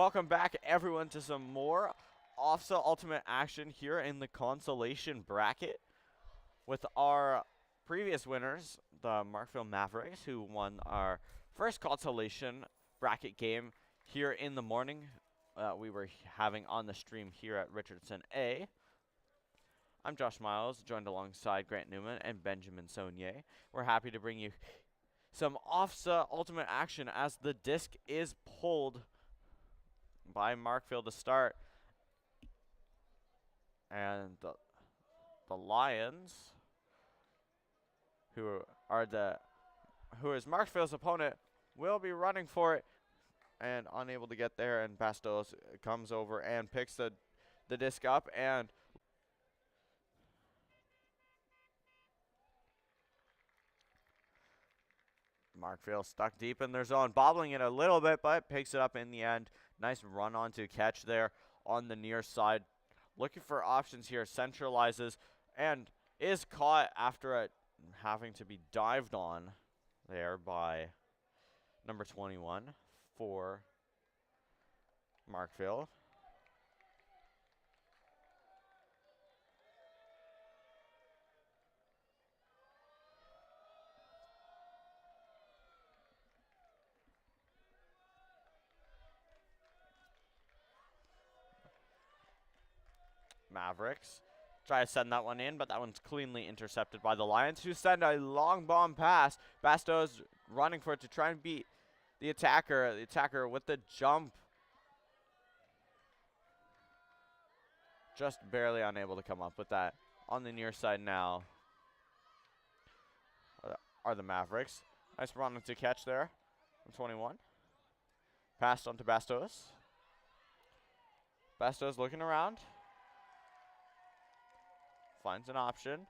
Welcome back, everyone, to some more OFSAA Ultimate action here in the consolation bracket with our previous winners, the Markville Mavericks, who won our first consolation bracket game here in the morning. We were having on the stream here at Richardson A. I'm Josh Miles, joined alongside Grant Newman and Benjamin Saunier. We're happy to bring you some OFSAA Ultimate action as the disc is pulled by Markville to start, and the Lions, who is Markville's opponent, will be running for it and unable to get there, and Bastos comes over and picks the disc up, and Markville stuck deep in their zone, bobbling it a little bit, but picks it up in the end. Nice run on to catch there on the near side. Looking for options here, centralizes, and is caught after having to be dived on there by number 21 for Markville. Mavericks try to send that one in, but that one's cleanly intercepted by the Lions, who send a long bomb pass. Bastos running for it to try and beat the attacker. The attacker with the jump, just barely unable to come up with that. On the near side now are the Mavericks. Nice run to catch there from 21. Passed on to Bastos. Bastos looking around. Finds an option.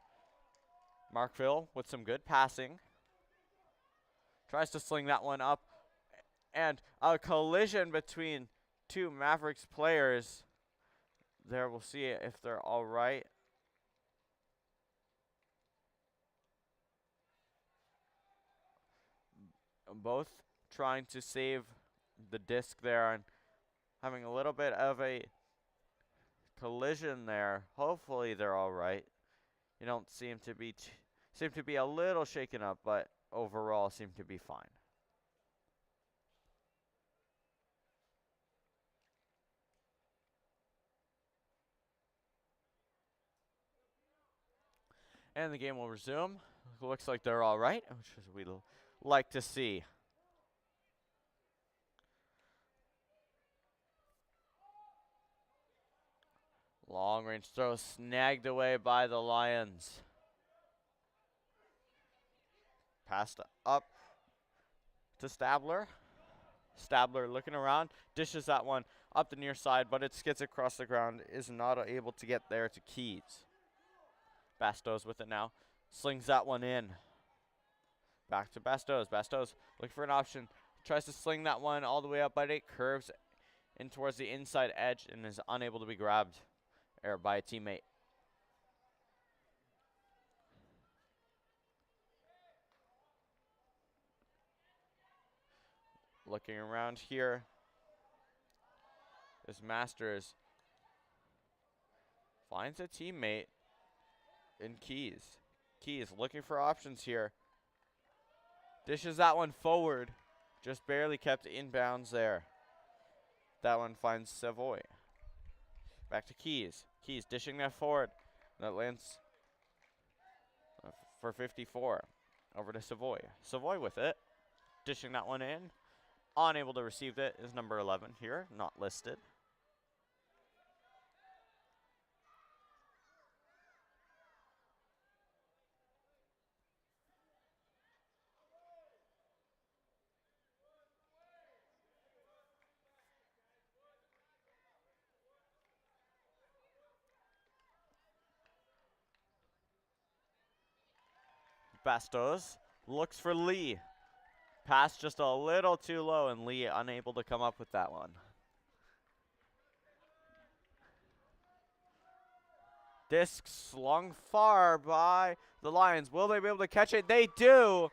Markville with some good passing. Tries to sling that one up. And a collision between two Mavericks players. There, we'll see if they're all right. Both trying to save the disc there and having a little bit of a collision there. Hopefully they're all right. You don't seem to be a little shaken up, but overall seem to be fine. And the game will resume. Looks like they're all right, which is we'd like to see. Long range throw snagged away by the Lions. Passed up to Stabler. Stabler looking around, dishes that one up the near side, but it skids across the ground, is not able to get there to Keys. Bastos with it now, slings that one in. Back to Bastos. Bastos looking for an option, tries to sling that one all the way up, but it curves in towards the inside edge and is unable to be grabbed by a teammate. Looking around here as Masters finds a teammate in Keys. Keys looking for options here. Dishes that one forward. Just barely kept inbounds there. That one finds Savoy. Back to Keys. Keys dishing that forward. That lands for 54. Over to Savoy. Savoy with it. Dishing that one in. Unable to receive it is number 11 here. Not listed. Bastos looks for Lee. Pass just a little too low, and Lee unable to come up with that one. Disc slung far by the Lions. Will they be able to catch it? They do.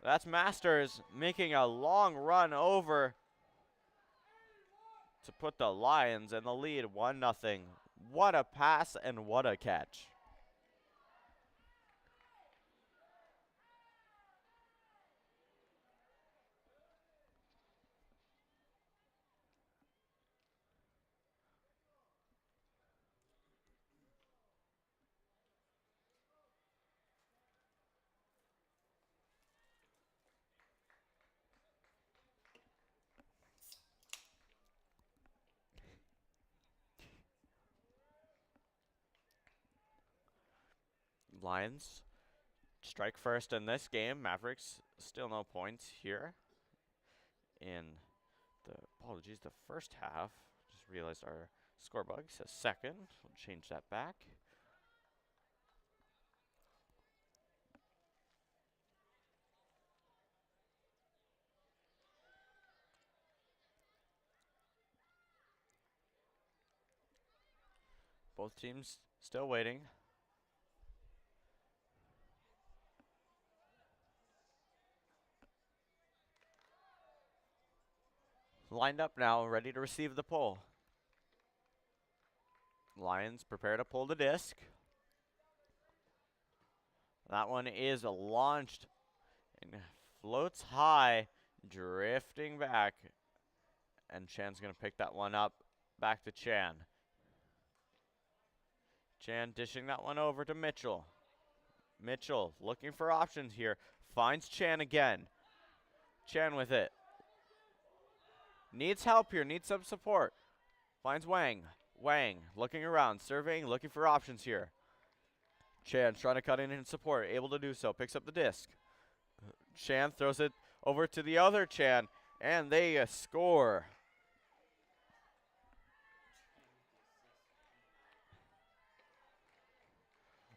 That's Masters making a long run over to put the Lions in the lead 1-0. What a pass and what a catch. Lions strike first in this game. Mavericks still no points here in the first half. Just realized our score bug says second. We'll change that back. Both teams still waiting. Lined up now, ready to receive the pull. Lions prepare to pull the disc. That one is launched and floats high, drifting back. And Chan's going to pick that one up. Back to Chan. Chan dishing that one over to Mitchell. Mitchell looking for options here. Finds Chan again. Chan with it. Needs help here. Needs some support. Finds Wang. Wang looking around, surveying, looking for options here. Chan trying to cut in and support. Able to do so. Picks up the disc. Chan throws it over to the other Chan. And they score.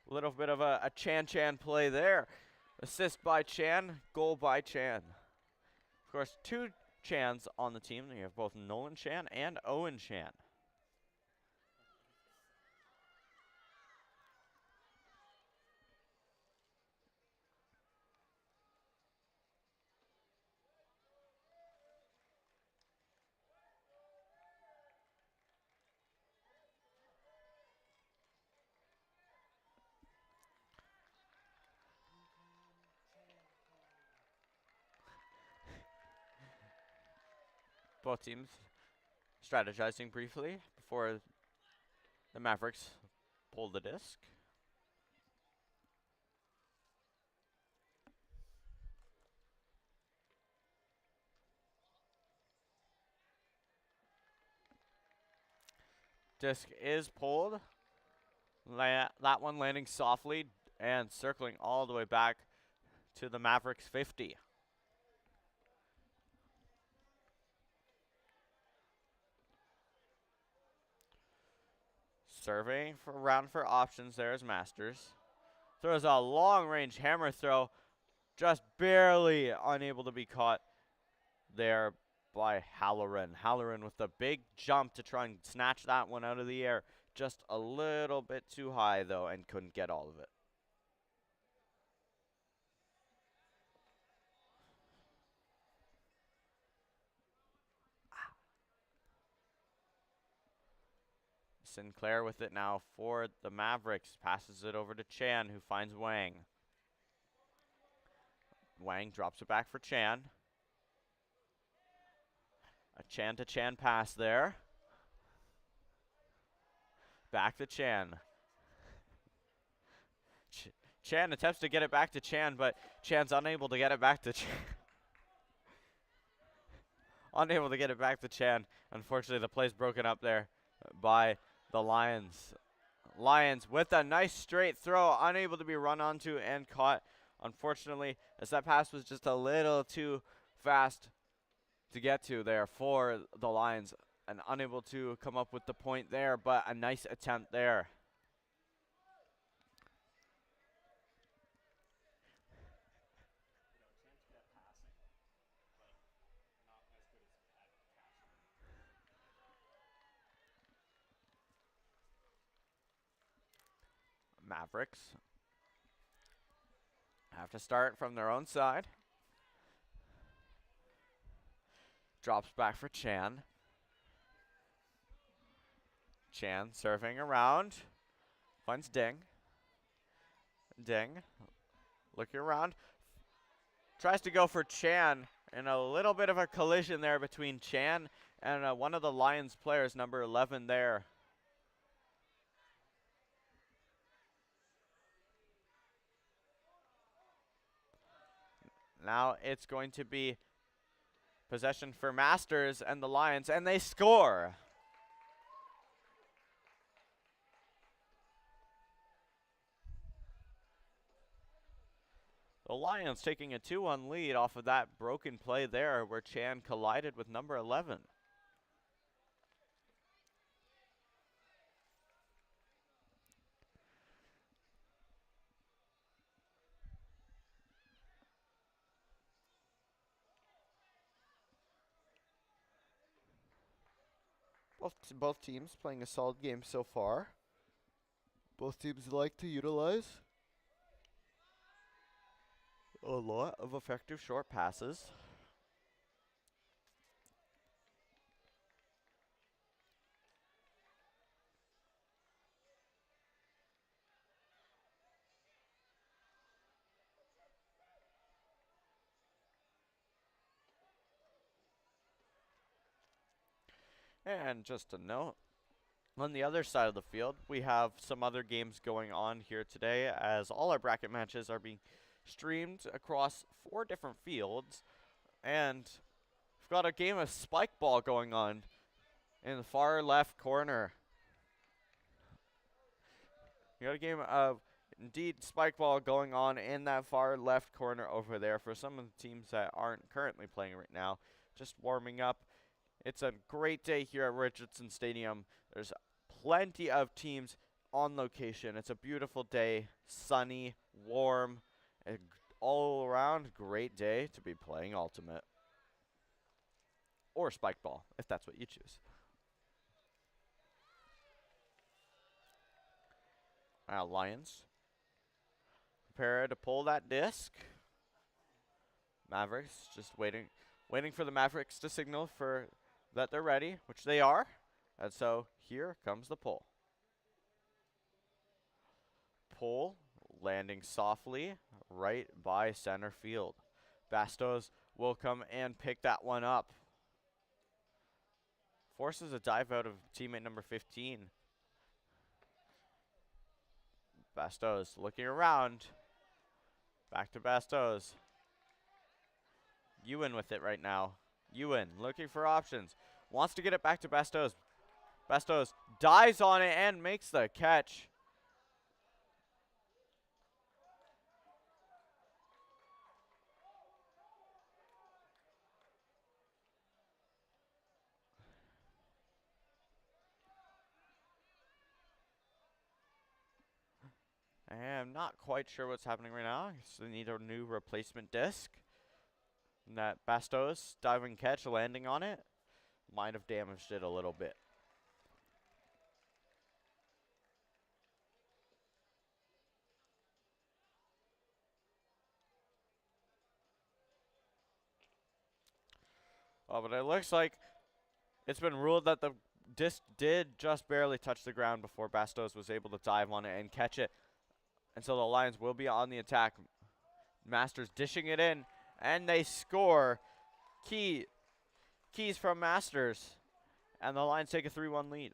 Little bit of a Chan play there. Assist by Chan, goal by Chan. Of course, two Chans on the team. You have both Nolan Chan and Owen Chan. Both teams strategizing briefly before the Mavericks pull the disc. Disc is pulled. That one landing softly and circling all the way back to the Mavericks 50. Surveying around for options there is Masters. Throws a long-range hammer throw, just barely unable to be caught there by Halloran. Halloran with the big jump to try and snatch that one out of the air. Just a little bit too high, though, and couldn't get all of it. Sinclair with it now for the Mavericks. Passes it over to Chan, who finds Wang. Wang drops it back for Chan. A Chan-to-Chan pass there. Back to Chan. Chan attempts to get it back to Chan, but Chan's unable to get it back to Chan. Unable to get it back to Chan. Unfortunately, the play's broken up there by the Lions. Lions with a nice straight throw, unable to be run onto and caught. Unfortunately, as that pass was just a little too fast to get to there for the Lions, and unable to come up with the point there, but a nice attempt there. Mavericks have to start from their own side. Drops back for Chan. Chan surfing around. Finds Ding. Ding. Looking around. Tries to go for Chan. And a little bit of a collision there between Chan and one of the Lions players, number 11 there. Now it's going to be possession for Masters and the Lions, and they score. The Lions taking a 2-1 lead off of that broken play there where Chan collided with number 11. Both teams playing a solid game so far. Both teams like to utilize a lot of effective short passes. And just a note, on the other side of the field, we have some other games going on here today as all our bracket matches are being streamed across 4 different fields. And we've got a game of spike ball going on in the far left corner. We got a game of indeed spike ball going on in that far left corner over there for some of the teams that aren't currently playing right now, just warming up. It's a great day here at Richardson Stadium. There's plenty of teams on location. It's a beautiful day, sunny, warm, and all around great day to be playing Ultimate. Or spike ball, if that's what you choose. Lions prepare to pull that disc. Mavericks just waiting for the Mavericks to signal for that they're ready, which they are. And so here comes the pull. Pull, landing softly right by center field. Bastos will come and pick that one up. Forces a dive out of teammate number 15. Bastos looking around. Back to Bastos. Ewan with it right now. Ewan looking for options. Wants to get it back to Bastos. Bastos dives on it and makes the catch. I'm not quite sure what's happening right now. So they need a new replacement disc. And that Bastos diving catch landing on it might have damaged it a little bit. Oh, but it looks like it's been ruled that the disc did just barely touch the ground before Bastos was able to dive on it and catch it. And so the Lions will be on the attack. Masters dishing it in, and they score. Keys from Masters. And the Lions take a 3-1 lead.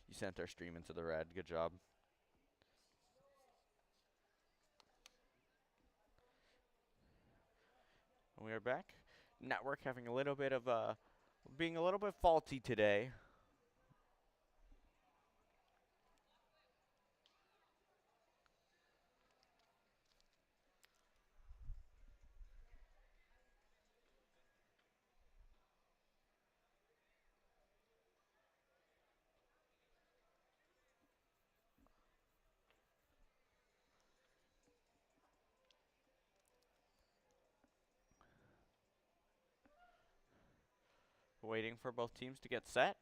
You sent our stream into the red. Good job. We are back. Network having a little bit of being a little bit faulty today. Waiting for both teams to get set.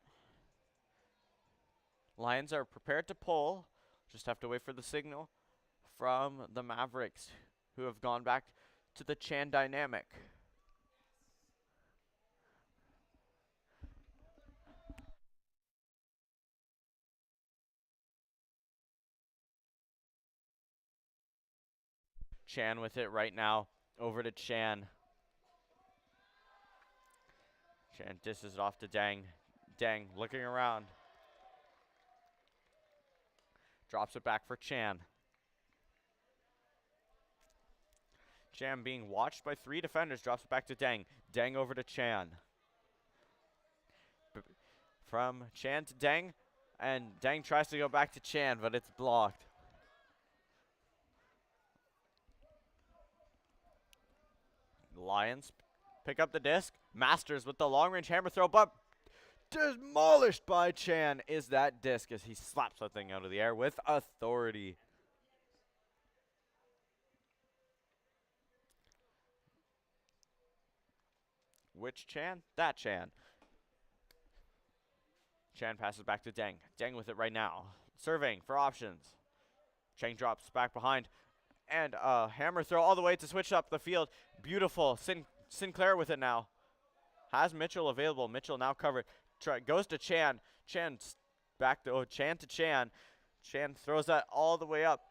Lions are prepared to pull. Just have to wait for the signal from the Mavericks, who have gone back to the Chan dynamic. Chan with it right now. Over to Chan. Chan disses it off to Dang. Dang looking around. Drops it back for Chan. Chan being watched by 3 defenders. Drops it back to Dang. Dang over to Chan. From Chan to Dang. And Dang tries to go back to Chan, but it's blocked. Lions pick up the disc. Masters with the long-range hammer throw, but demolished by Chan is that disc as he slaps that thing out of the air with authority. Which Chan? That Chan. Chan passes back to Deng. Deng with it right now. Surveying for options. Chang drops back behind. And a hammer throw all the way to switch up the field. Beautiful. Sinclair with it now. Has Mitchell available. Mitchell now covered. Goes to Chan. Chan back to Chan to Chan. Chan throws that all the way up.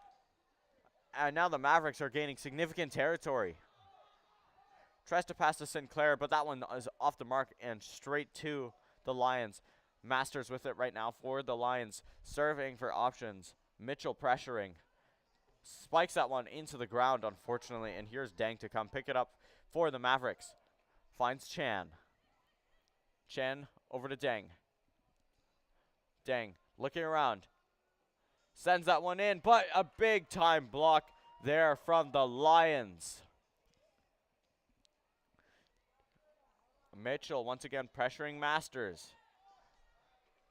And now the Mavericks are gaining significant territory. Tries to pass to Sinclair, but that one is off the mark and straight to the Lions. Masters with it right now for the Lions. Serving for options. Mitchell pressuring. Spikes that one into the ground, unfortunately, and here's Dang to come pick it up for the Mavericks. Finds Chan. Chan over to Dang. Dang looking around. Sends that one in, but a big time block there from the Lions. Mitchell once again pressuring Masters.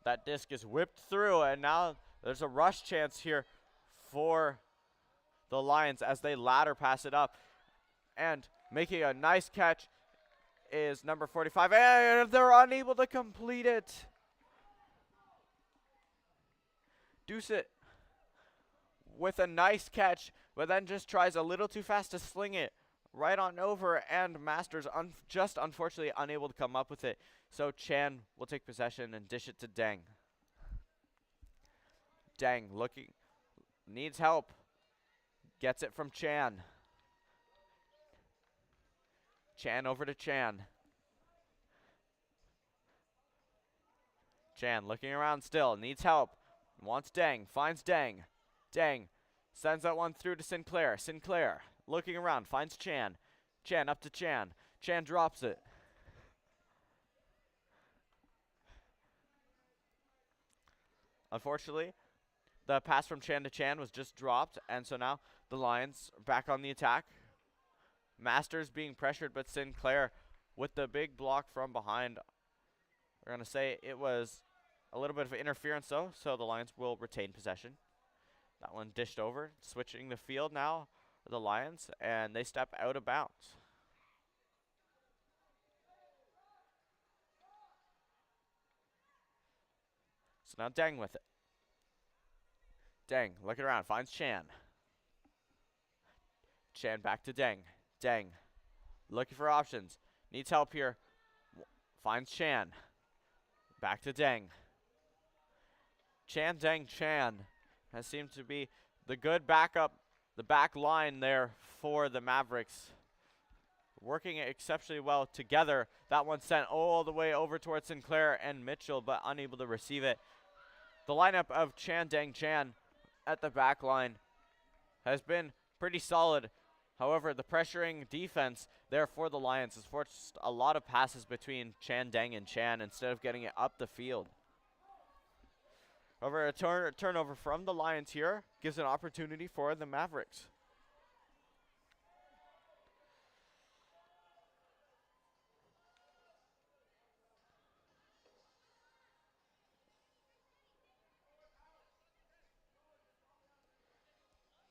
That disc is whipped through, and now there's a rush chance here for the Lions as they ladder pass it up. And making a nice catch is number 45, and they're unable to complete it. Doucet with a nice catch, but then just tries a little too fast to sling it right on over, and Masters just unfortunately unable to come up with it. So Chan will take possession and dish it to Deng. Deng looking, needs help. Gets it from Chan. Chan over to Chan. Chan looking around still, needs help. Wants Deng, finds Deng. Deng sends that one through to Sinclair. Sinclair looking around, finds Chan. Chan up to Chan. Chan drops it. Unfortunately, the pass from Chan to Chan was just dropped, and so now the Lions are back on the attack. Masters being pressured, but Sinclair with the big block from behind. We're going to say it was a little bit of interference, though, so the Lions will retain possession. That one dished over, switching the field now, the Lions, and they step out of bounds. So now Deng with it. Deng looking around, finds Chan. Chan back to Deng. Deng looking for options. Needs help here. Finds Chan. Back to Deng. Chan, Deng, Chan has seemed to be the good backup, the back line there for the Mavericks. Working exceptionally well together. That one sent all the way over towards Sinclair and Mitchell, but unable to receive it. The lineup of Chan, Deng, Chan at the back line has been pretty solid. However, the pressuring defense there for the Lions has forced a lot of passes between Chan, Deng, and Chan instead of getting it up the field. However, a turnover from the Lions here gives an opportunity for the Mavericks.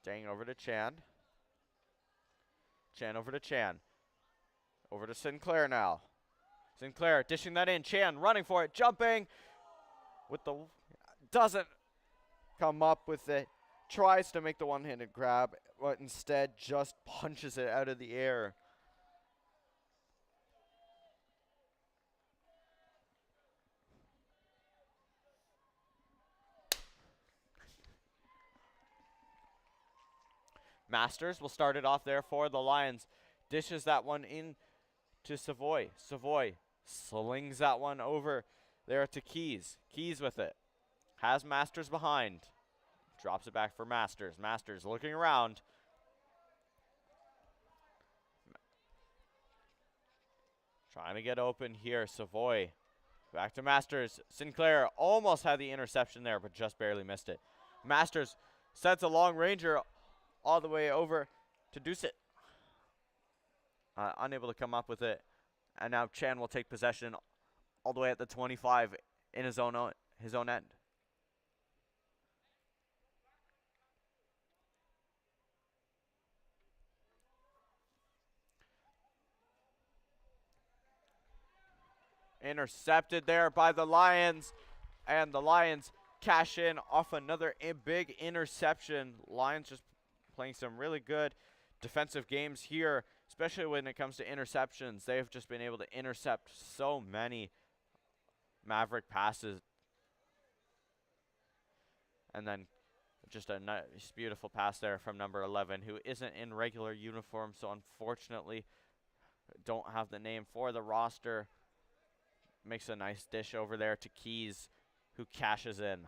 Deng over to Chan. Chan over to Chan. Over to Sinclair now. Sinclair dishing that in. Chan running for it. Jumping. With the... Doesn't come up with it, tries to make the one-handed grab, but instead just punches it out of the air. Masters will start it off there for the Lions. Dishes that one in to Savoy. Savoy slings that one over there to Keys. Keys with it. Has Masters behind. Drops it back for Masters. Masters looking around. Trying to get open here. Savoy. Back to Masters. Sinclair almost had the interception there, but just barely missed it. Masters sends a long ranger all the way over to deuce it. Unable to come up with it. And now Chan will take possession all the way at the 25 in his own end. Intercepted there by the Lions. And the Lions cash in off another big interception. Lions just playing some really good defensive games here, especially when it comes to interceptions. They've just been able to intercept so many Maverick passes. And then just a nice, beautiful pass there from number 11, who isn't in regular uniform, so unfortunately don't have the name for the roster. Makes a nice dish over there to Keys, who cashes in.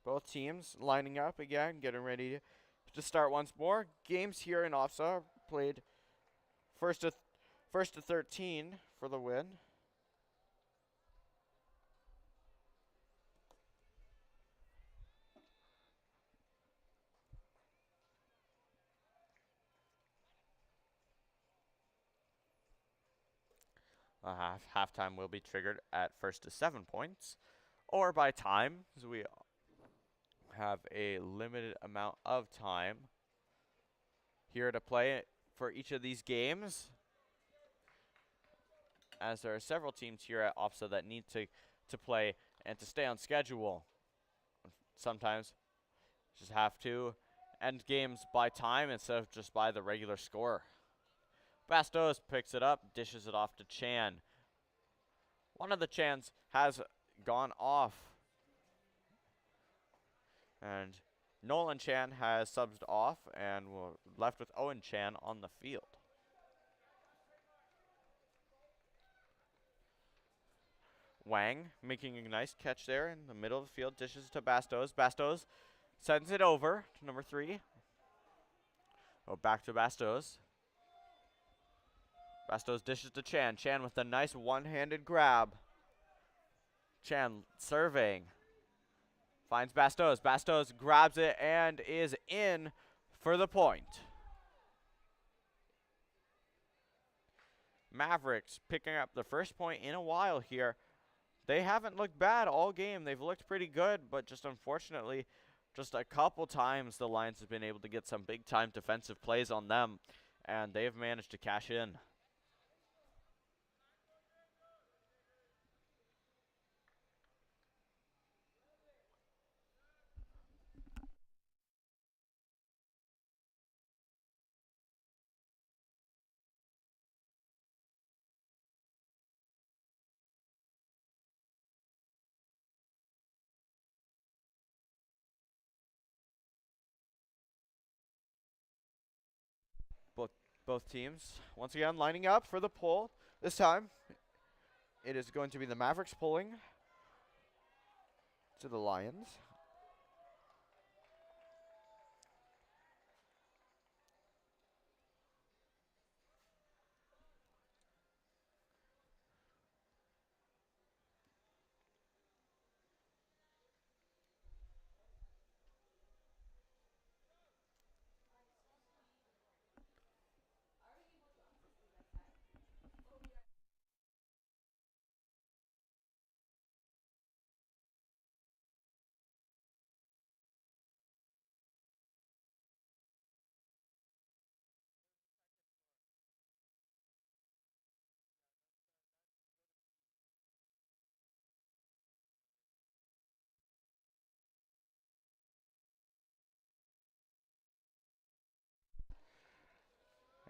Both teams lining up again, getting ready to start once more. Games here in OFSAA played first to 13 for the win. Halftime will be triggered at first to 7 points, or by time, as we have a limited amount of time here to play for each of these games, as there are several teams here at OFSAA that need to play and to stay on schedule. Sometimes just have to end games by time instead of just by the regular score. Bastos picks it up, dishes it off to Chan. One of the Chans has gone off, and Nolan Chan has subbed off, and we're left with Owen Chan on the field. Wang making a nice catch there in the middle of the field, dishes to Bastos. Bastos sends it over to number 3. Oh, back to Bastos. Bastos dishes to Chan. Chan with a nice one-handed grab. Chan surveying. Finds Bastos. Bastos grabs it and is in for the point. Mavericks picking up the first point in a while here. They haven't looked bad all game. They've looked pretty good, but just unfortunately, just a couple times the Lions have been able to get some big-time defensive plays on them, and they've managed to cash in. Both teams, once again, lining up for the pull. This time, it is going to be the Mavericks pulling to the Lions.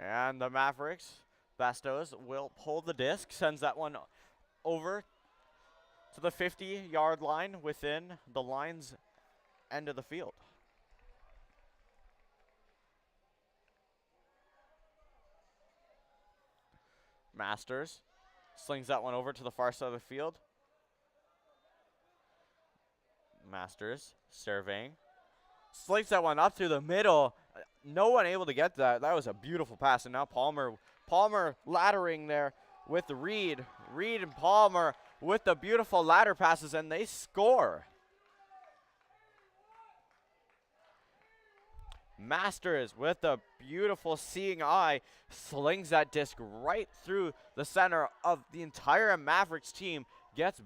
And the Mavericks, Bastos, will pull the disc, sends that one over to the 50-yard line within the line's end of the field. Masters slings that one over to the far side of the field. Masters surveying. Slings that one up through the middle. No one able to get that. That was a beautiful pass. And now Palmer laddering there with Reed. Reed and Palmer with the beautiful ladder passes, and they score. Masters with the beautiful seeing eye slings that disc right through the center of the entire Mavericks team, gets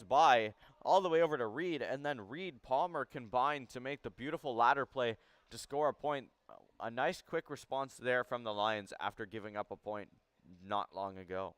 by all the way over to Reed, and then Reed Palmer combined to make the beautiful ladder play to score a point. A nice quick response there from the Lions after giving up a point not long ago.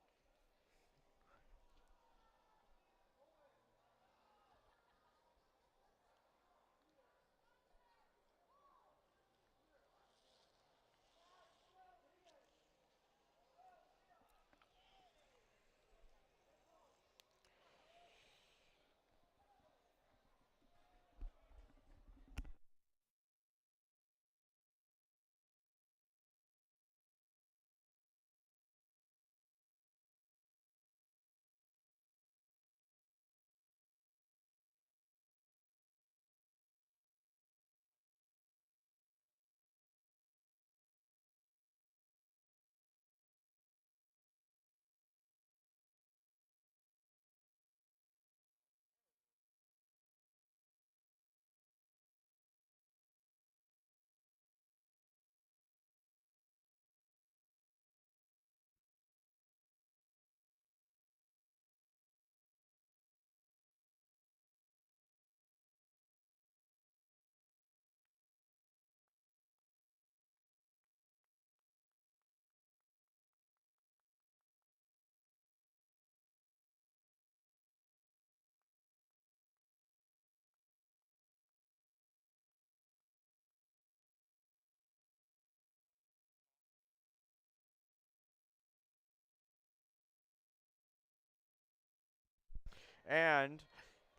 And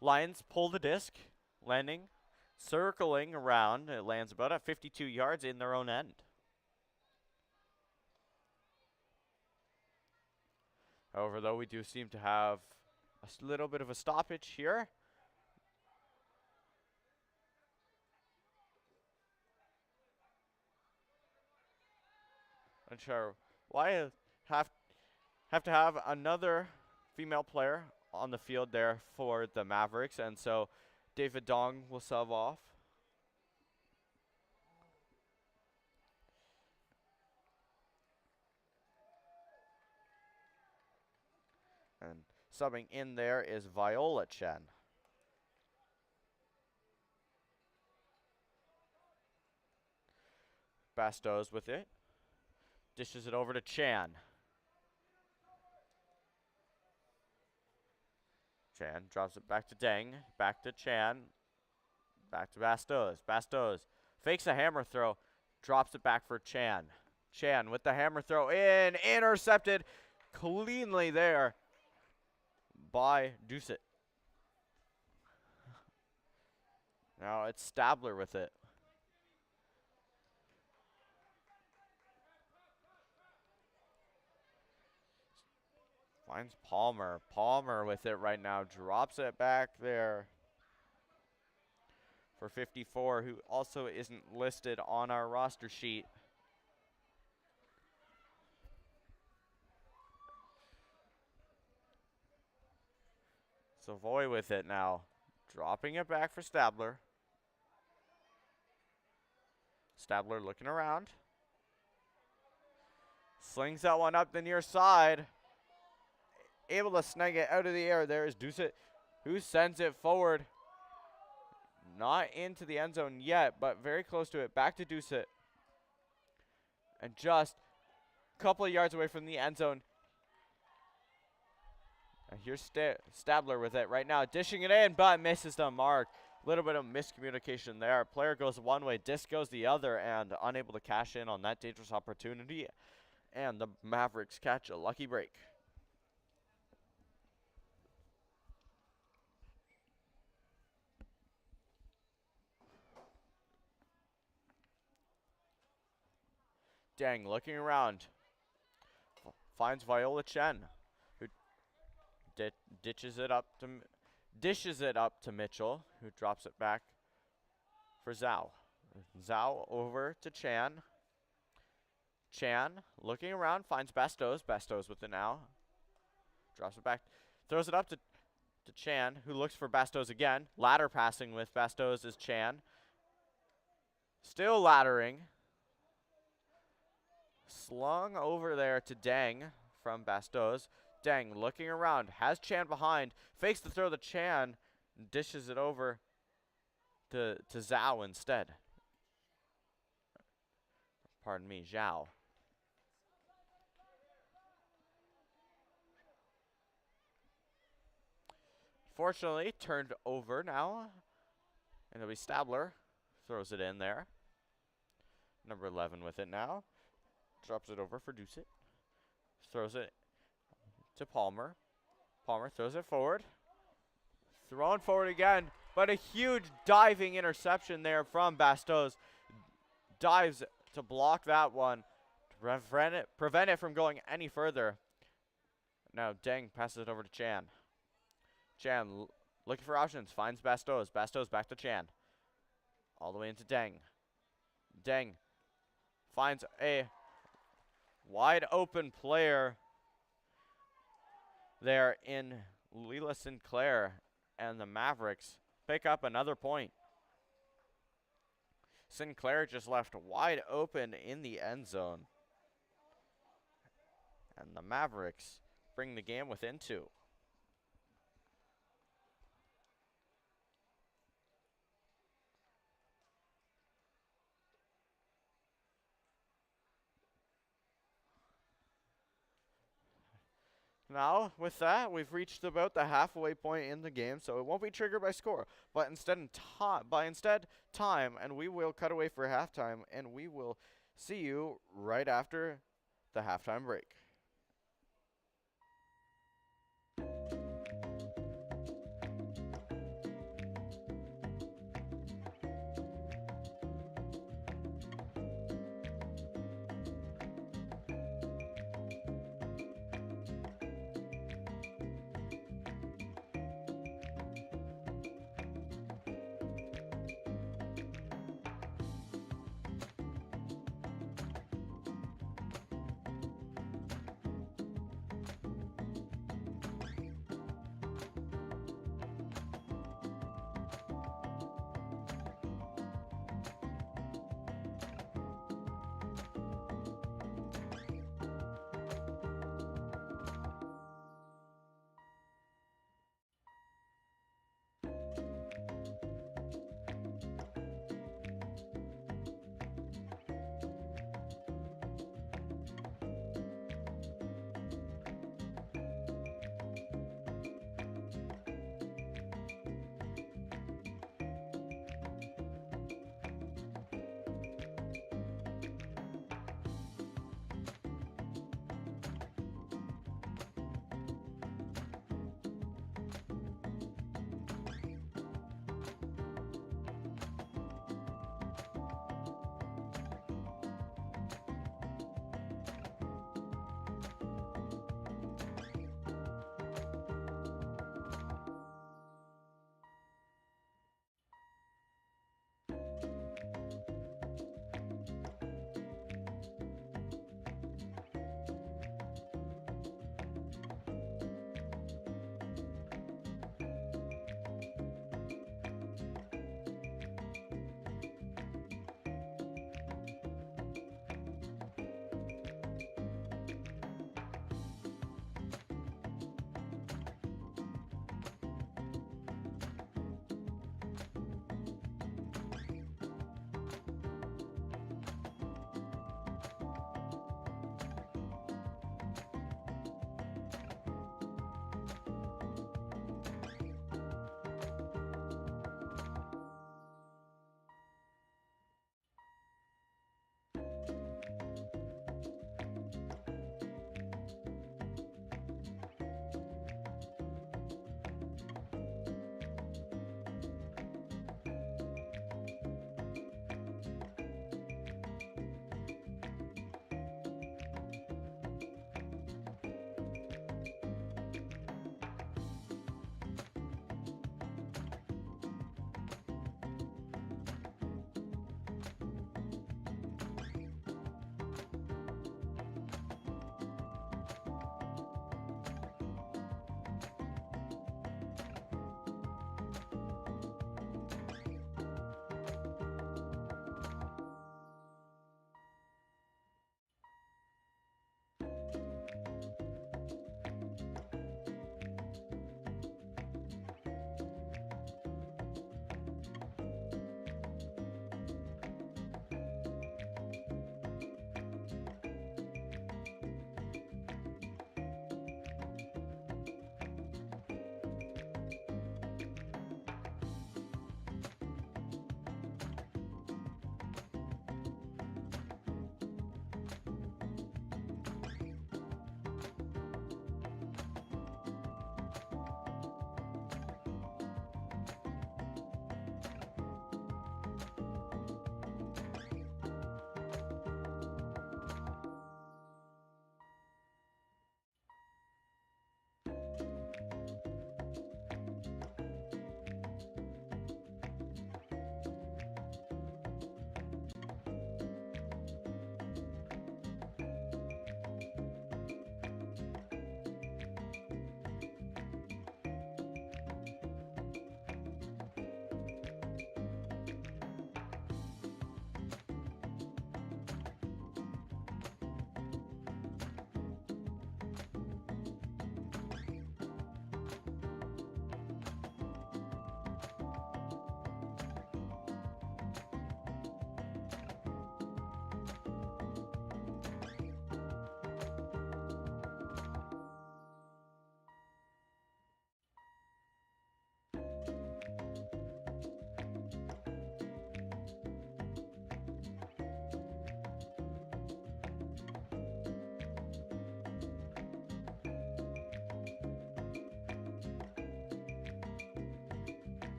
Lions pull the disc, landing, circling around. It lands about at 52 yards in their own end. However, though, we do seem to have a little bit of a stoppage here. Unsure why have to have another female player on the field there for the Mavericks, and so David Dong will sub off. And subbing in there is Viola Chen. Bastos with it. Dishes it over to Chan. Chan drops it back to Deng. Back to Chan. Back to Bastos. Bastos fakes a hammer throw. Drops it back for Chan. Chan with the hammer throw in. Intercepted cleanly there by Doucet. Now it's Stabler with it. Finds Palmer. Palmer with it right now. Drops it back there for 54, who also isn't listed on our roster sheet. Savoy with it now. Dropping it back for Stabler. Stabler looking around. Slings that one up the near side. Able to snag it out of the air. There is Doucet, who sends it forward. Not into the end zone yet, but very close to it. Back to Doucet. And just a couple of yards away from the end zone. And here's Stabler with it right now. Dishing it in, but misses the mark. Little bit of miscommunication there. Player goes one way, disc goes the other, and unable to cash in on that dangerous opportunity. And the Mavericks catch a lucky break. Dang, looking around. Finds Viola Chen, who dishes it up to Mitchell, who drops it back for Zhao. Zhao over to Chan. Chan looking around, finds Bastos. Bastos with it now. Drops it back. Throws it up to Chan, who looks for Bastos again. Ladder passing with Bastos is Chan. Still laddering. Slung over there to Deng from Bastos. Deng looking around, has Chan behind, fakes the throw to Chan, dishes it over to Zhao instead. Pardon me, Zhao. Fortunately, turned over now. And it'll be Stabler. Throws it in there. Number 11 with it now. Drops it over for Deucet. Throws it to Palmer. Palmer throws it forward. Thrown forward again. But a huge diving interception there from Bastos. Dives to block that one. To prevent it from going any further. Now Deng passes it over to Chan. Chan looking for options. Finds Bastos. Bastos back to Chan. All the way into Deng. Deng finds a wide open player there in Leela Sinclair, and the Mavericks pick up another point. Sinclair just left wide open in the end zone. And the Mavericks bring the game within 2. Now, with that, we've reached about the halfway point in the game, so it won't be triggered by score, but instead time, and we will cut away for halftime, and we will see you right after the halftime break.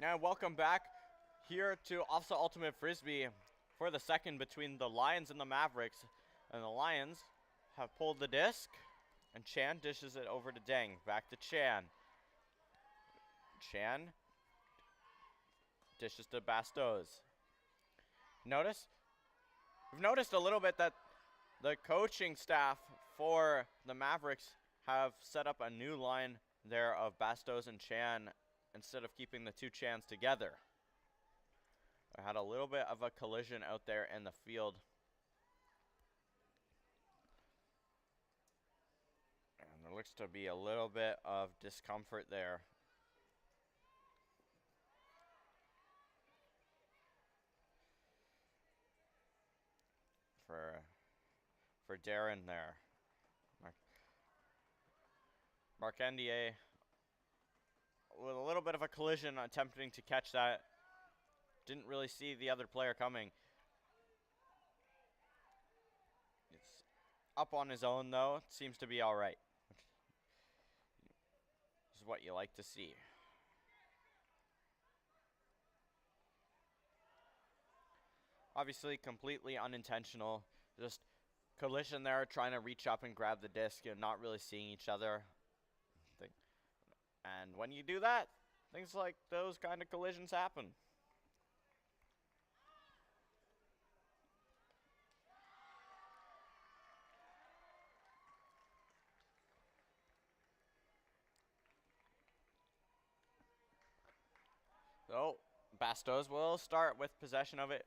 And welcome back here to OFSAA Ultimate Frisbee for the second between the Lions and the Mavericks. And the Lions have pulled the disc, and Chan dishes it over to Deng. Back to Chan. Chan dishes to Bastos. We've noticed a little bit that the coaching staff for the Mavericks have set up a new line there of Bastos and Chan instead of keeping the two Chans together. I had a little bit of a collision out there in the field. And there looks to be a little bit of discomfort there. For Darren there. Markendier with a little bit of a collision, attempting to catch that. Didn't really see the other player coming. It's up on his own though. It seems to be all right. This is what you like to see. Obviously completely unintentional. Just collision there, trying to reach up and grab the disc and not really seeing each other. And when you do that, things like those kind of collisions happen. So, Bastos will start with possession of it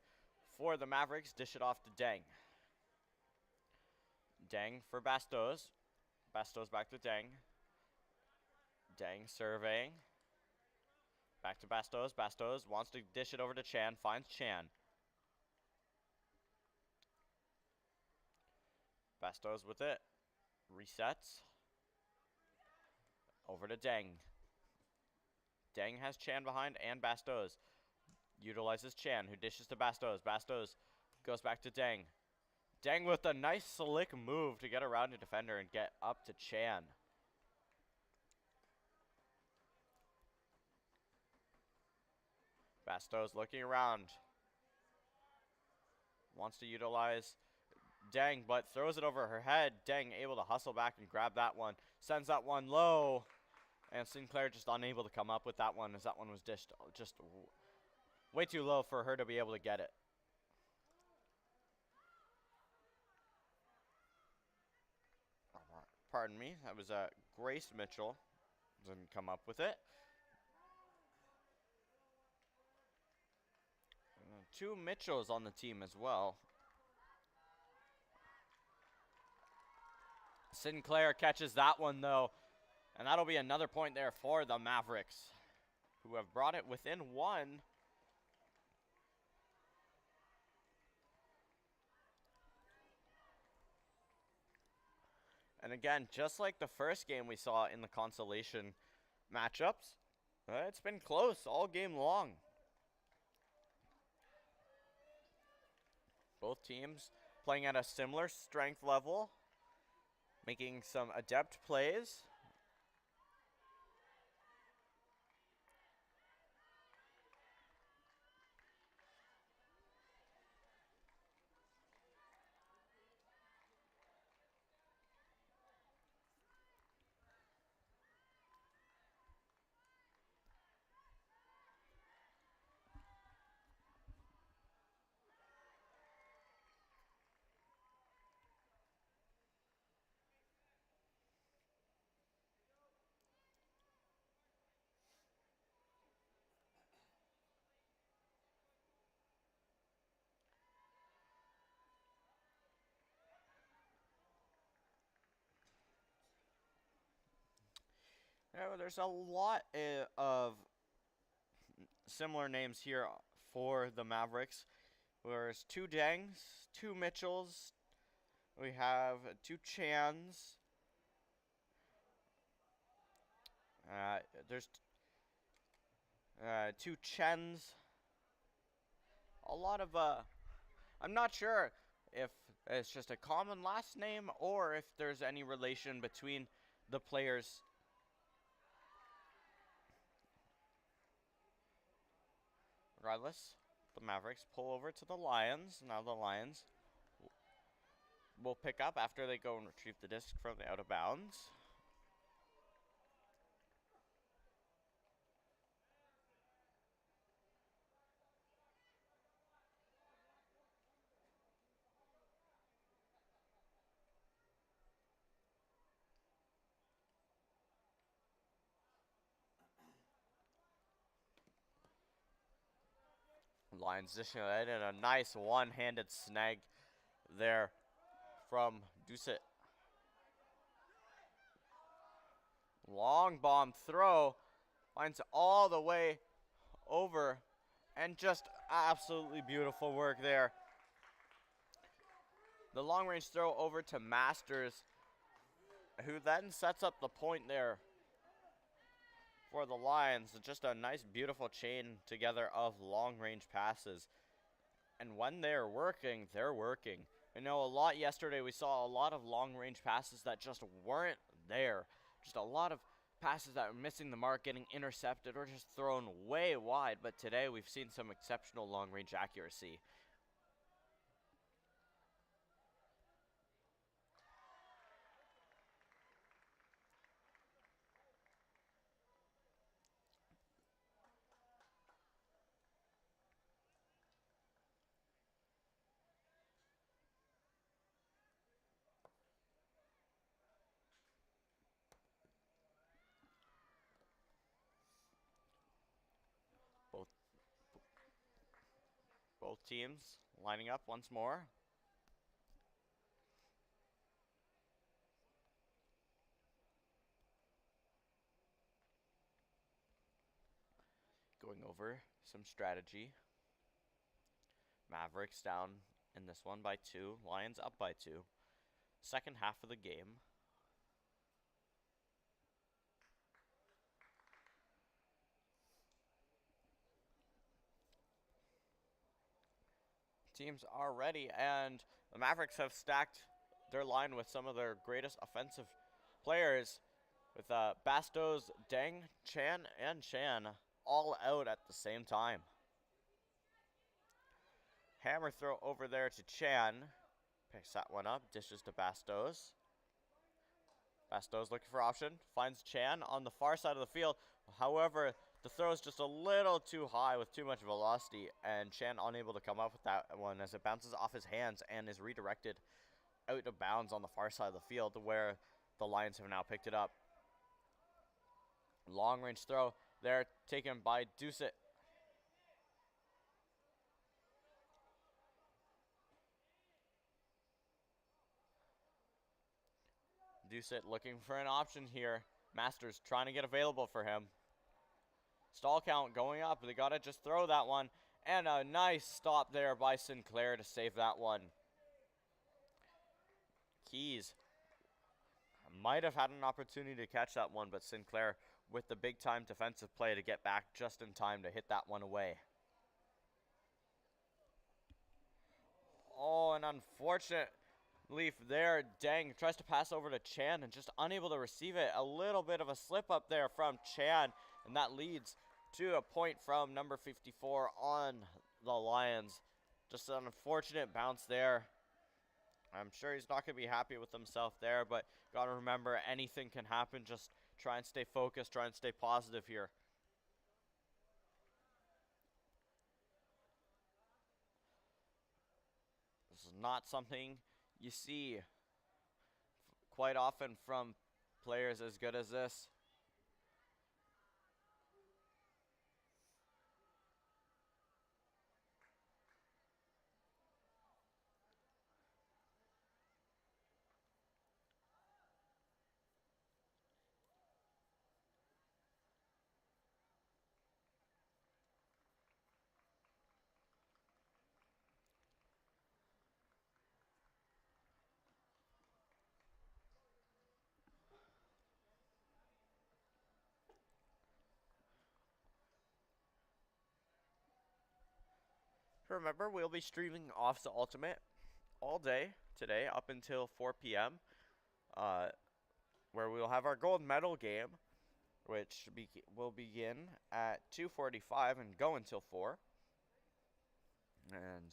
for the Mavericks. Dish it off to Deng. Deng for Bastos. Bastos back to Deng. Deng surveying. Back to Bastos. Bastos wants to dish it over to Chan. Finds Chan. Bastos with it. Resets. Over to Deng. Deng has Chan behind and Bastos. Utilizes Chan, who dishes to Bastos. Bastos goes back to Deng. Deng with a nice slick move to get around a defender and get up to Chan. Bastos looking around. Wants to utilize Deng, but throws it over her head. Deng able to hustle back and grab that one. Sends that one low. And Sinclair just unable to come up with that one, as that one was dished just way too low for her to be able to get it. Pardon me, that was Grace Mitchell. Didn't come up with it. Two Mitchells on the team as well. Sinclair catches that one though. And that'll be another point there for the Mavericks, who have brought it within one. And again, just like the first game we saw in the consolation matchups, it's been close all game long. Both teams playing at a similar strength level, making some adept plays. There's a lot of similar names here for the Mavericks. There's two Dengs, two Mitchells. We have two Chans. There's two Chens. A lot of, I'm not sure if it's just a common last name or if there's any relation between the players. Regardless, the Mavericks pull over to the Lions. Now the Lions will pick up after they go and retrieve the disc from the out of bounds. Lions dishing it in a nice one-handed snag there from Doucet. Long bomb throw, finds all the way over, and just absolutely beautiful work there. The long range throw over to Masters, who then sets up the point there for the Lions. Just a nice, beautiful chain together of long-range passes. And when they're working, they're working. I know a lot yesterday, we saw a lot of long-range passes that just weren't there. Just a lot of passes that were missing the mark, getting intercepted, or just thrown way wide. But today, we've seen some exceptional long-range accuracy. Both teams lining up once more. Going over some strategy. Mavericks down in this one by 2. Lions up by 2. Second half of the game. Teams are ready, and the Mavericks have stacked their line with some of their greatest offensive players, with Bastos, Deng, Chan, and Chan all out at the same time. Hammer throw over there to Chan. Picks that one up, dishes to Bastos. Bastos looking for option, finds Chan on the far side of the field. However, the throw is just a little too high with too much velocity, and Chan unable to come up with that one as it bounces off his hands and is redirected out of bounds on the far side of the field, where the Lions have now picked it up. Long range throw there taken by Doucet. Doucet looking for an option here. Masters trying to get available for him. Stall count going up. They got to just throw that one. And a nice stop there by Sinclair to save that one. Keys might have had an opportunity to catch that one, but Sinclair with the big time defensive play to get back just in time to hit that one away. Oh, an unfortunate leaf there. Deng tries to pass over to Chan and just unable to receive it. A little bit of a slip up there from Chan, and that leads to a point from number 54 on the Lions. Just an unfortunate bounce there. I'm sure he's not going to be happy with himself there, but got to remember anything can happen. Just try and stay focused, try and stay positive here. This is not something you see quite often from players as good as this. Remember, we'll be streaming OFSAA Ultimate all day today up until 4 p.m. Where we'll have our gold medal game, which will begin at 2:45 and go until 4. And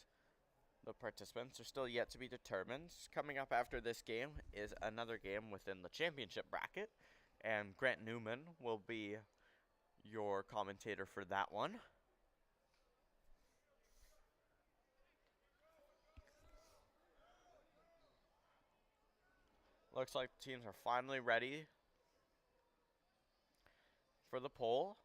the participants are still yet to be determined. Coming up after this game is another game within the championship bracket, and Grant Newman will be your commentator for that one. Looks like the teams are finally ready for the poll.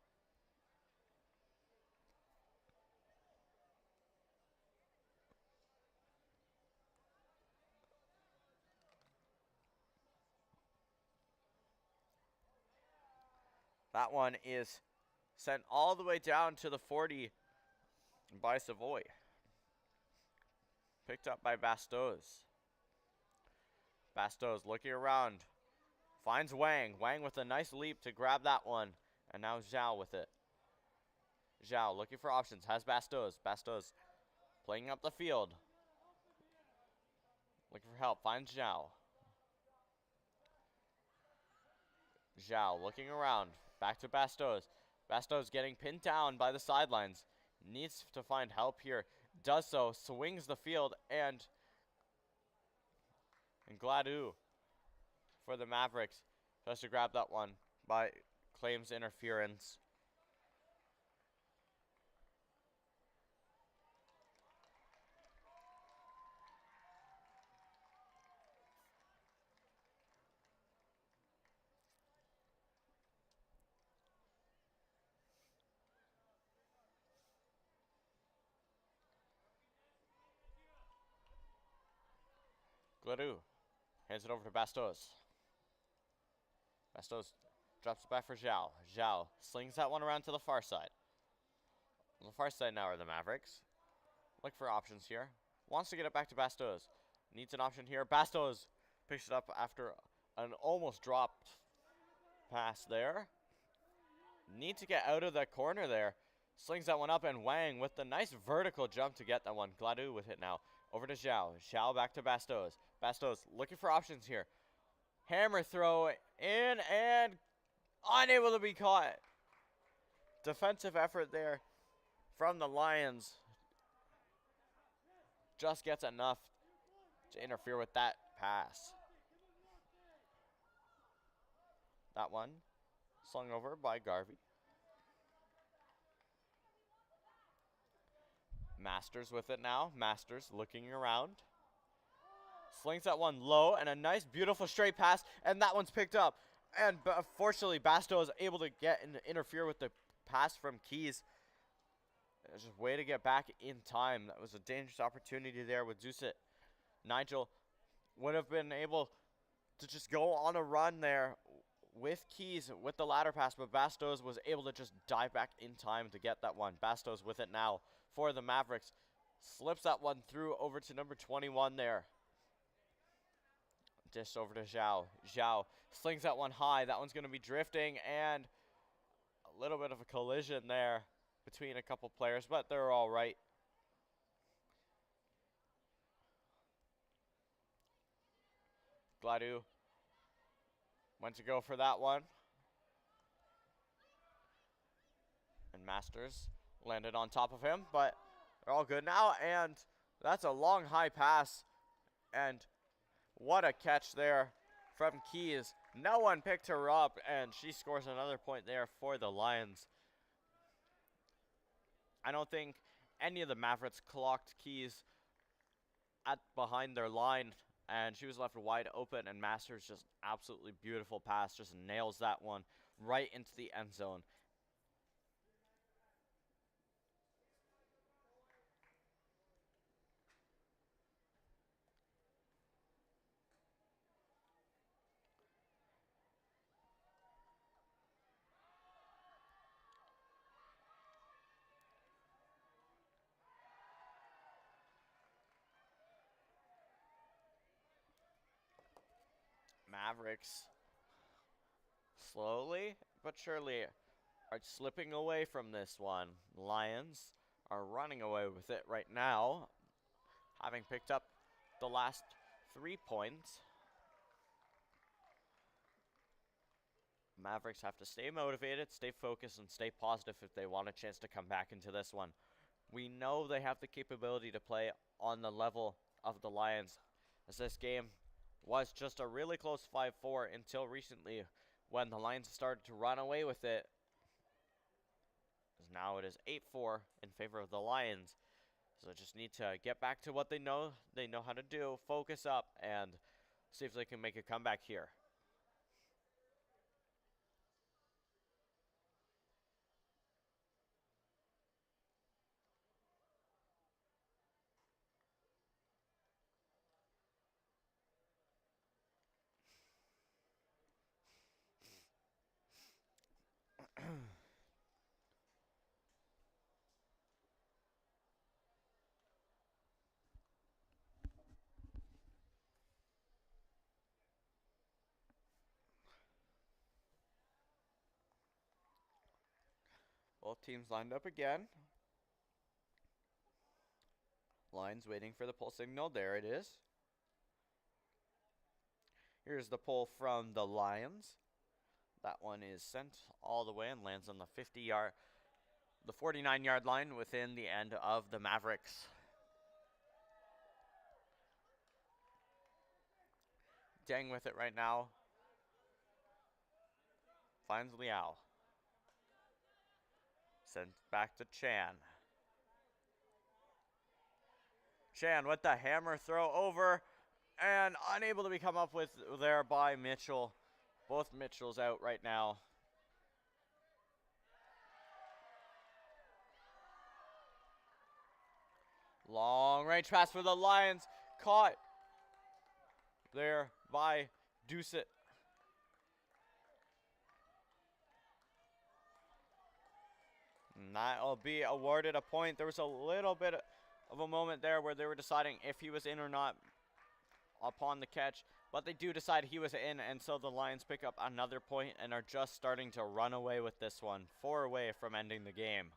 That one is sent all the way down to the 40 by Savoy. Picked up by Bastos. Bastos looking around. Finds Wang. Wang with a nice leap to grab that one. And now Zhao with it. Zhao looking for options. Has Bastos. Bastos playing up the field. Looking for help. Finds Zhao. Zhao looking around. Back to Bastos. Bastos getting pinned down by the sidelines. Needs to find help here. Does so. Swings the field. And Gladu for the Mavericks tries to grab that one, but claims interference. Gladu hands it over to Bastos. Bastos drops it back for Zhao. Zhao slings that one around to the far side. On the far side now are the Mavericks. Look for options here. Wants to get it back to Bastos. Needs an option here. Bastos picks it up after an almost dropped pass there. Need to get out of the corner there. Slings that one up, and Wang with the nice vertical jump to get that one. Gladu with it now. Over to Zhao. Zhao back to Bastos. Bastos looking for options here. Hammer throw in and unable to be caught. Defensive effort there from the Lions. Just gets enough to interfere with that pass. That one slung over by Garvey. Masters with it now. Masters looking around. Slings that one low, and a nice, beautiful straight pass, and that one's picked up. And fortunately, Bastos is able to get and interfere with the pass from Keys. It's just a way to get back in time. That was a dangerous opportunity there with Zusit. Nigel would have been able to just go on a run there with Keys with the ladder pass, but Bastos was able to just dive back in time to get that one. Bastos with it now for the Mavericks. Slips that one through over to number 21 there. Dish over to Zhao. Zhao slings that one high. That one's going to be drifting, and a little bit of a collision there between a couple players, but they're all right. Gladu went to go for that one. And Masters landed on top of him, but they're all good now, and that's a long high pass, and what a catch there from Keys. No one picked her up, and she scores another point there for the Lions. I don't think any of the Mavericks clocked Keys at behind their line, and she was left wide open, and Masters just absolutely beautiful pass, just nails that one right into the end zone. Mavericks slowly but surely are slipping away from this one. Lions are running away with it right now, having picked up the last 3 points. Mavericks have to stay motivated, stay focused, and stay positive if they want a chance to come back into this one. We know they have the capability to play on the level of the Lions, as this game was just a really close 5-4 until recently when the Lions started to run away with it. Now it is 8-4 in favor of the Lions. So just need to get back to what they know how to do, focus up, and see if they can make a comeback here. Both teams lined up again. Lions waiting for the pull signal. There it is. Here's the pull from the Lions. That one is sent all the way and lands on the 49-yard line within the end of the Mavericks. Dang with it right now. Finds Liao. Sent back to Chan. Chan with the hammer throw over and unable to be come up with there by Mitchell. Both Mitchells out right now. Long range pass for the Lions. Caught there by Doucet. And that will be awarded a point. There was a little bit of a moment there where they were deciding if he was in or not upon the catch, but they do decide he was in, and so the Lions pick up another point and are just starting to run away with this one, 4 away from ending the game.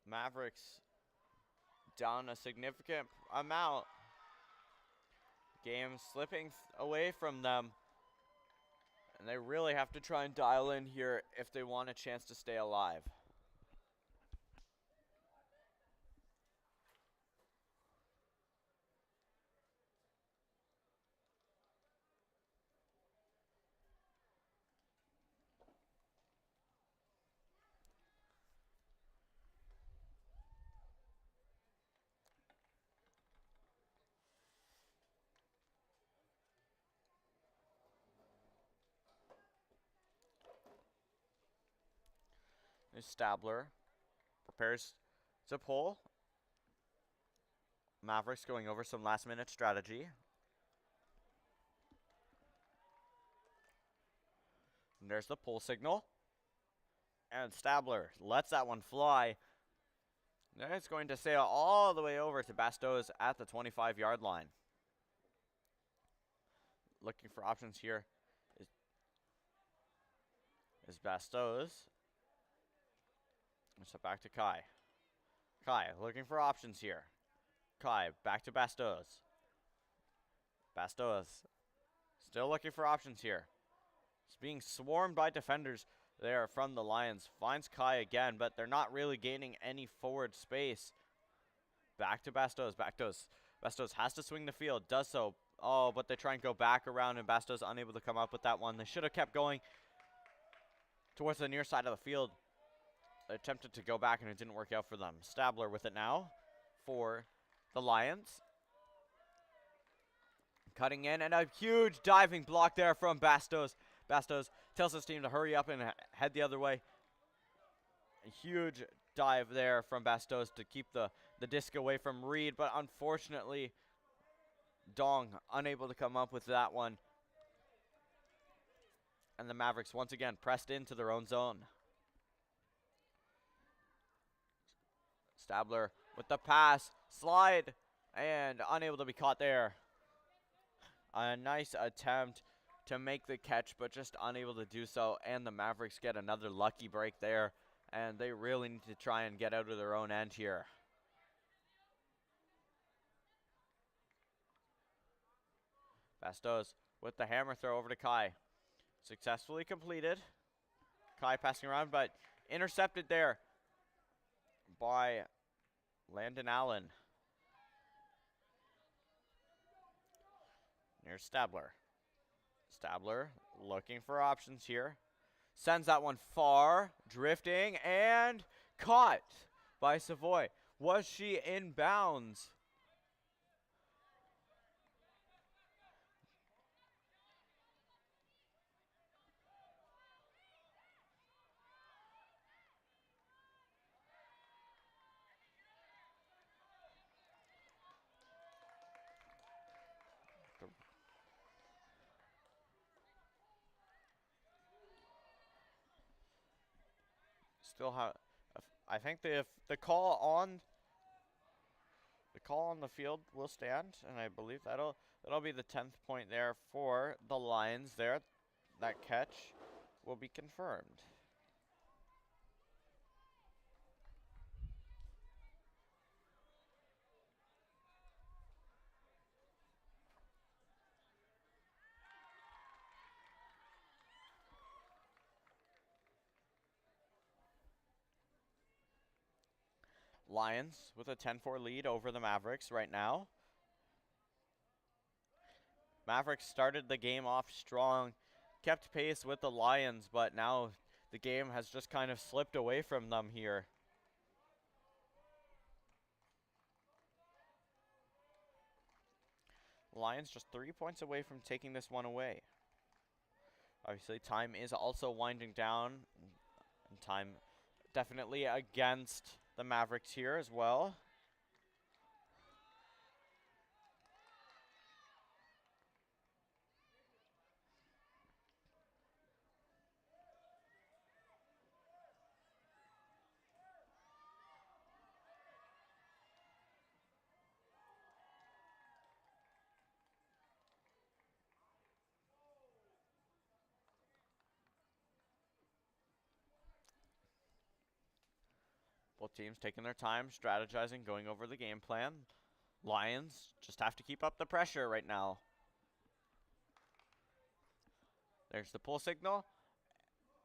Mavericks down a significant amount. Game slipping away from them. And they really have to try and dial in here if they want a chance to stay alive. Stabler prepares to pull. Mavericks going over some last-minute strategy. And there's the pull signal. And Stabler lets that one fly. And it's going to sail all the way over to Bastos at the 25-yard line. Looking for options here is Bastos. So back to Kai. Kai looking for options here. Kai back to Bastos. Bastos still looking for options here. He's being swarmed by defenders there from the Lions. Finds Kai again, but they're not really gaining any forward space. Back to Bastos. Bastos has to swing the field. Does so. Oh, but they try and go back around, and Bastos unable to come up with that one. They should have kept going towards the near side of the field. They attempted to go back, and it didn't work out for them. Stabler with it now for the Lions. Cutting in, and a huge diving block there from Bastos. Bastos tells his team to hurry up and head the other way. A huge dive there from Bastos to keep the disc away from Reed, but unfortunately, Dong unable to come up with that one. And the Mavericks once again pressed into their own zone. Stabler with the pass, slide, and unable to be caught there. A nice attempt to make the catch, but just unable to do so. And the Mavericks get another lucky break there. And they really need to try and get out of their own end here. Bastos with the hammer throw over to Kai. Successfully completed. Kai passing around, but intercepted there by Landon Allen. Near Stabler. Stabler looking for options here. Sends that one far, drifting, and caught by Savoy. Was she in bounds? Still have, I think the call on the field will stand, and I believe that'll be the 10th point there for the Lions. There, that catch will be confirmed. Lions with a 10-4 lead over the Mavericks right now. Mavericks started the game off strong, kept pace with the Lions, but now the game has just kind of slipped away from them here. Lions just 3 points away from taking this one away. Obviously, time is also winding down, and time definitely against the Mavericks here as well. Both teams taking their time, strategizing, going over the game plan. Lions just have to keep up the pressure right now. There's the pull signal.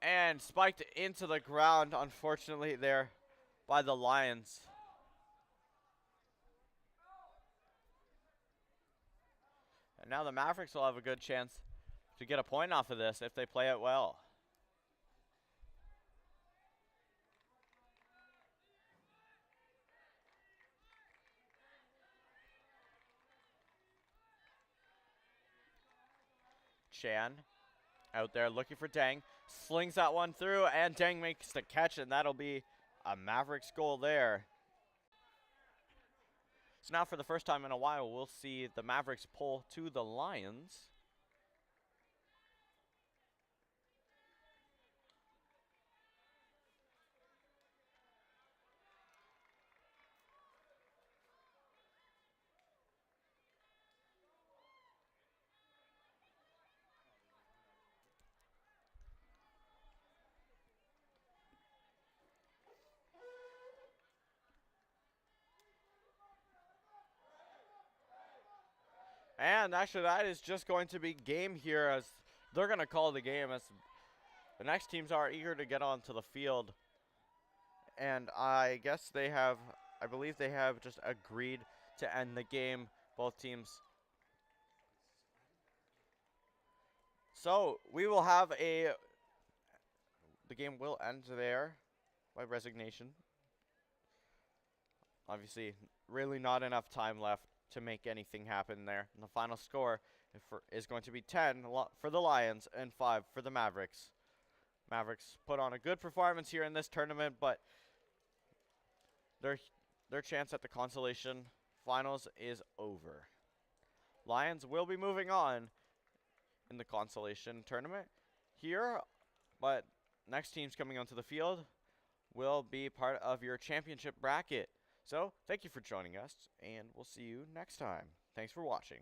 And spiked into the ground, unfortunately, there by the Lions. And now the Mavericks will have a good chance to get a point off of this if they play it well. Chan out there looking for Deng. Slings that one through, and Deng makes the catch, and that'll be a Mavericks goal there. So now for the first time in a while, we'll see the Mavericks pull to the Lions. And actually that is just going to be game here, as they're going to call the game, as the next teams are eager to get onto the field. And I believe they have just agreed to end the game, both teams. So we will have the game will end there by resignation. Obviously, really not enough time left to make anything happen there. And the final score is going to be 10 for the Lions and 5 for the Mavericks. Mavericks put on a good performance here in this tournament, but their chance at the Consolation Finals is over. Lions will be moving on in the Consolation Tournament here, but next teams coming onto the field will be part of your championship bracket. So, thank you for joining us, and we'll see you next time. Thanks for watching.